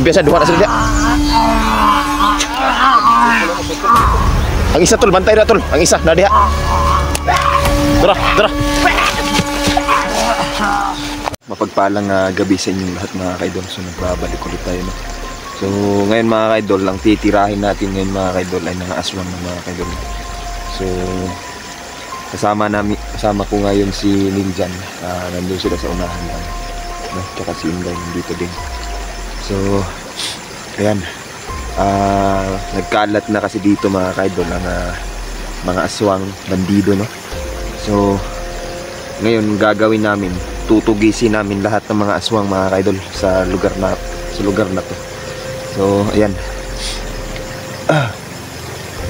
Biasa duha na sila. Ang isa tol, bantay na tol. Ang isa na diha. Tara, tara. Mapagpalang gabi sa inyong lahat mga kaidol. So nagbabalik ulit tayo no. So ngayon mga kaidol, ang titirahin natin ngayon mga kaidol ay mga aswang ng mga kaidol. So kasama ko ngayon si Niljan. Nandun sila sa unahan lang. No? Tsaka si Inday dito din. So ayan. Nagkalat na kasi dito mga kaidol ang mga aswang bandido no. So ngayon gagawin namin, tutugisin namin lahat ng mga aswang mga kaidol sa lugar na to. So ayan.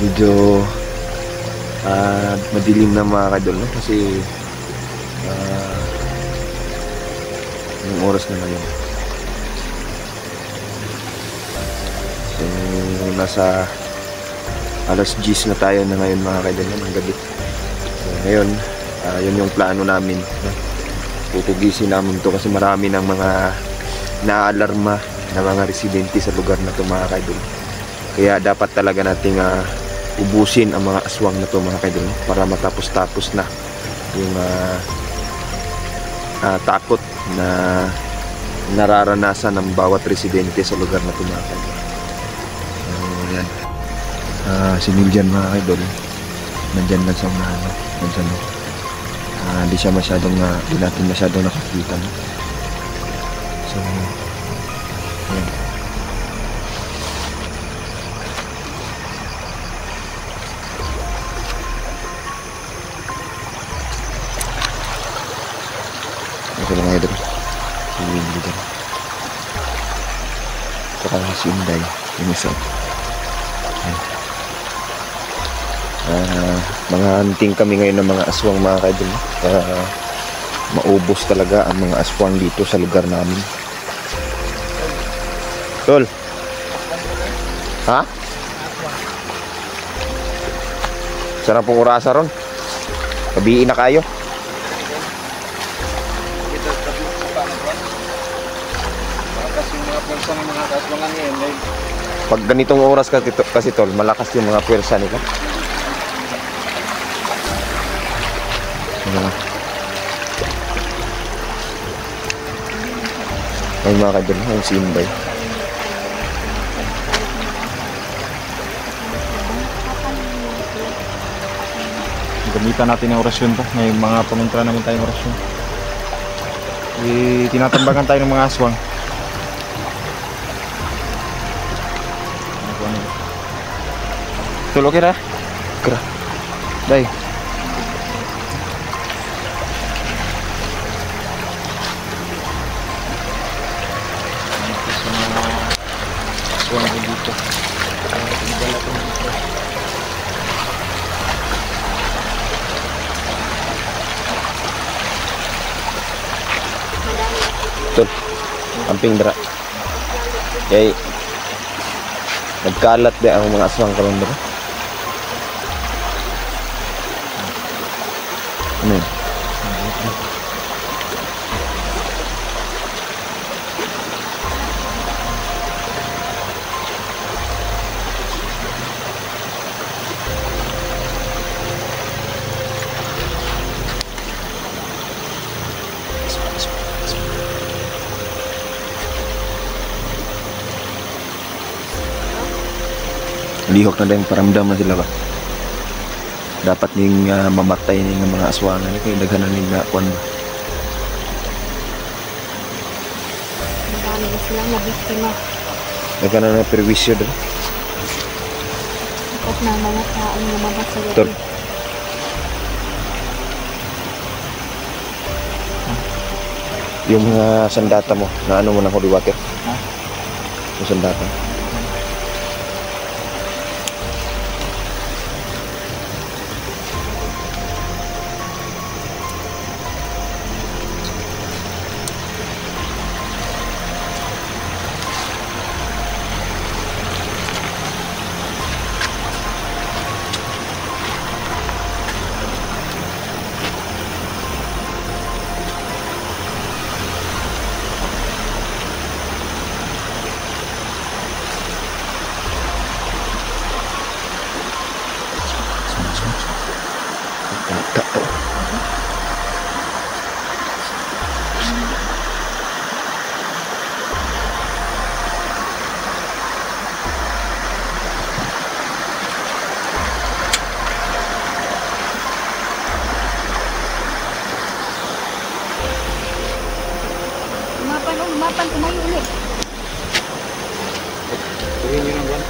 Medyo madilim na mga kaidol no? Kasi yung oras na ngayon. So nasa alas 10 na tayo na ngayon mga kaidol ng gabi. So ngayon yun yung plano namin no? Tutugisin namin to kasi marami ng mga naalarma na mga residente sa lugar na to mga kaidol. Kaya dapat talaga nating ubusin ang mga aswang na to mga kaidol no? Para matapos-tapos na yung takot na nararanasan ng bawat residente sa lugar na to mga kaidol. So yan. Si Niljan mga kaidol nandyan lang sa unahan no? Nandyan no? Di siya masyadong di natin masyadong nakakita no? So ayan. Ito lang idol si Niljan saka si Inday yung isa. Mga hunting kami ngayon ng mga aswang mga kaidol para maubos talaga ang mga aswang dito sa lugar namin. Tol, ha? Sana pong urasa ron. Kabiin na kayo. Pag ganitong oras kasi tol, malakas yung mga pwersa nila. Ay mga kaidol, ang si Inday. Gamitan natin ng orasyon to. May mga pamuntra naman tayong orasyon. Tinatambagan tayo ng mga aswang. Tol, okay na? Kira. Day. Aswang dito. Tol, amping dra. Kay nagkalat di ang mga aswang karon dra. Lihok na dahil paramdam na sila ba? Dapat ning mamatay ning mga aswangan kay daghanan ning kuan ba. Marami na silang nabiktima. Daghanan na perwisyo dito. Ikot na mga taong lumabas sa Tol. gabi. Yung mga sandata mo, na ano mo ng holy water? Ha? Yung sandata. Lumapan, oh, lumapan, tumayo ulit. Tuhin nyo ng buwan.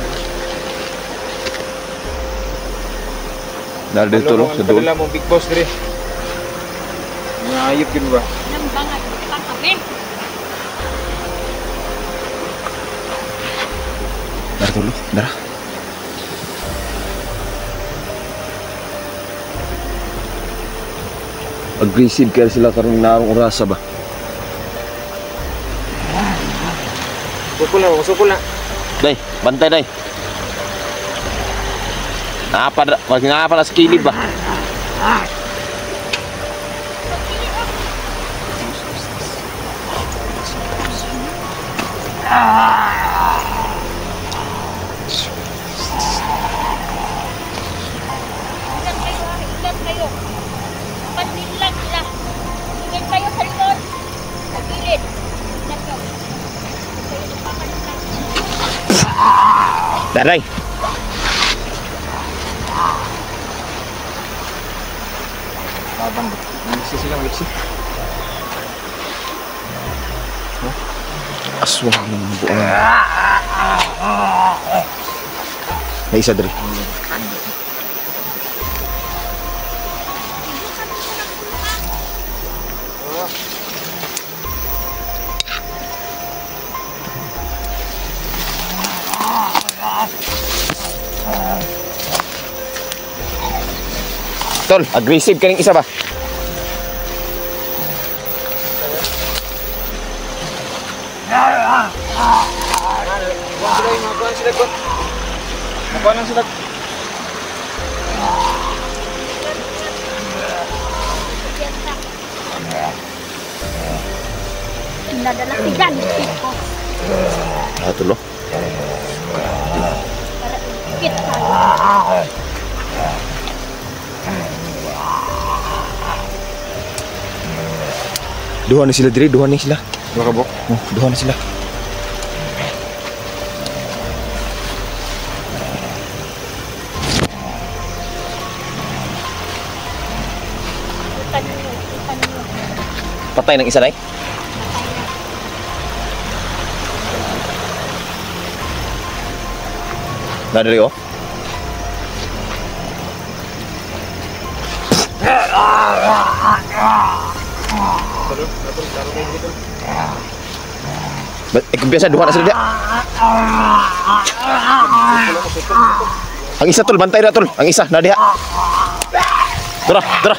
Dahil dito lo, sa doon. Padala mo big boss dire. Ngayip yun ba? Nang bangay, tangkapin. Dara tulo, dara. Aggressive kaya sila karong narong orasa ba? Sukul na. Day, bantay day. Ngapa na sa kilid ba? Ingat kayo. Pagbilang sila. Ingat kayo sa likod. Sa gilid. Ingat kayo. Kayo lumapan lang. Daray. Laban ba? Nangisi sila, nangisi. Aswang ng buong. May isa diri. Tol, aggressive kaning isa ba? Makuha lang sila. Nadala si Dan. Tulo. Para ikit tayo. Duha na sila diri, duha na sila. Dua kabok. Oh, duha na sila. Patay ng isa day. Na diri oh. Biasa duha na sila dia. Ang isa tol, bantay na tol. Ang isa na diha. Tara, tara.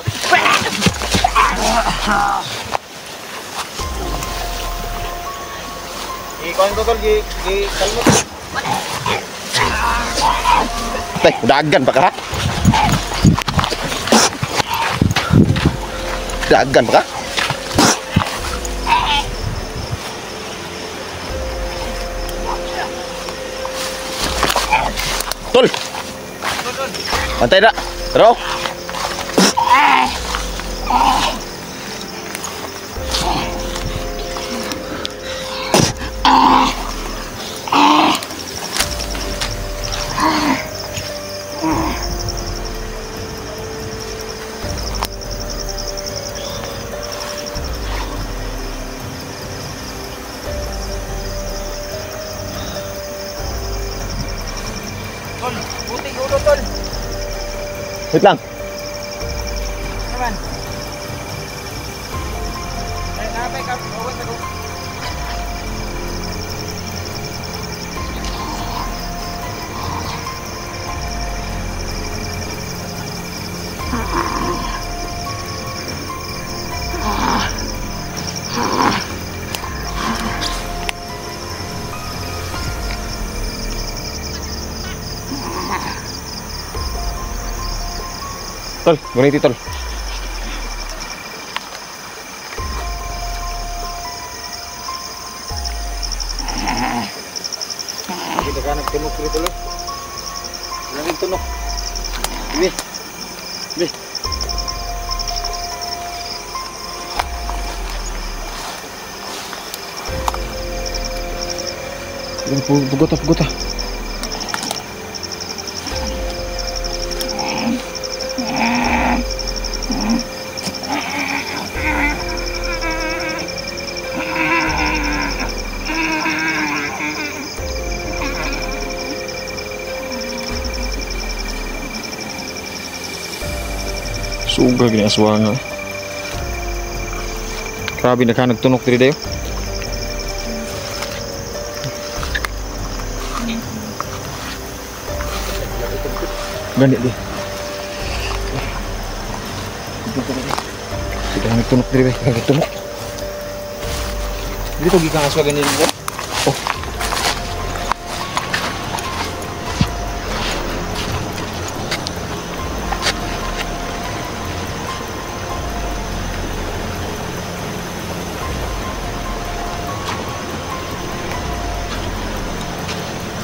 Ikaw ko tol, kalmot. Tay, dagan pa ka ha? Dagan pa ka? Tol! Bantay na! Taro! Tol, puting ulo tol. Wait lang. Naman. Ay, napay ka. Awan na ko. Tol, guniti tol. Kita ka nagtunok dito tol. Langit tunok. Ini. Ini. Pugota, pugota. Grabe ni aswang. Grabe na ka nagtunok diri dayo. Gani di. Kita nagtunok diri ba? Nagtunok. Dito gikang aswang ganyan dito. Oh.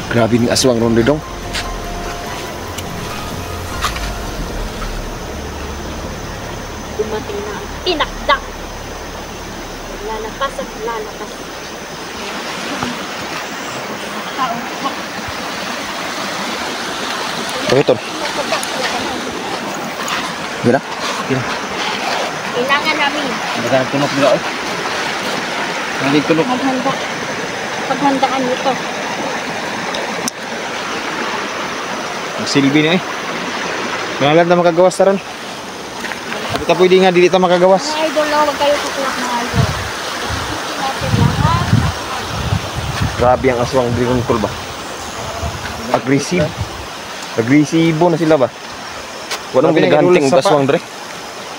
Grabe ng aswang ron dong. Dumating na ang tinakdak. Lalakas at lalakas. Ito. Gila? Kailangan namin Hindi ka nagtunok nila oh. Nagtunok. paghandaan nito. Silbi na eh. Ngalan na makagawas ta ron. Kita pwede nga dili ta makagawas. Mga idol, huwag kayo kukulak mga idol. Isusin natin lahat. Grabe ang aswang Dragon Call ba? Aggressive. Agresibo na sila ba? Walang Grabe na ginaganting gadulos ang sa pa. aswang dre.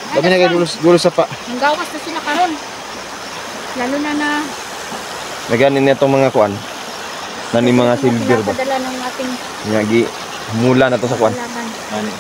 Sabi na kayo dulo sa pa. Ang gawas na sila karon. Lalo na Naganin na itong mga kuan. Nani mga silver ba? Padala ng ating Nga gi mula na to sa kuan. kalaban. Ani.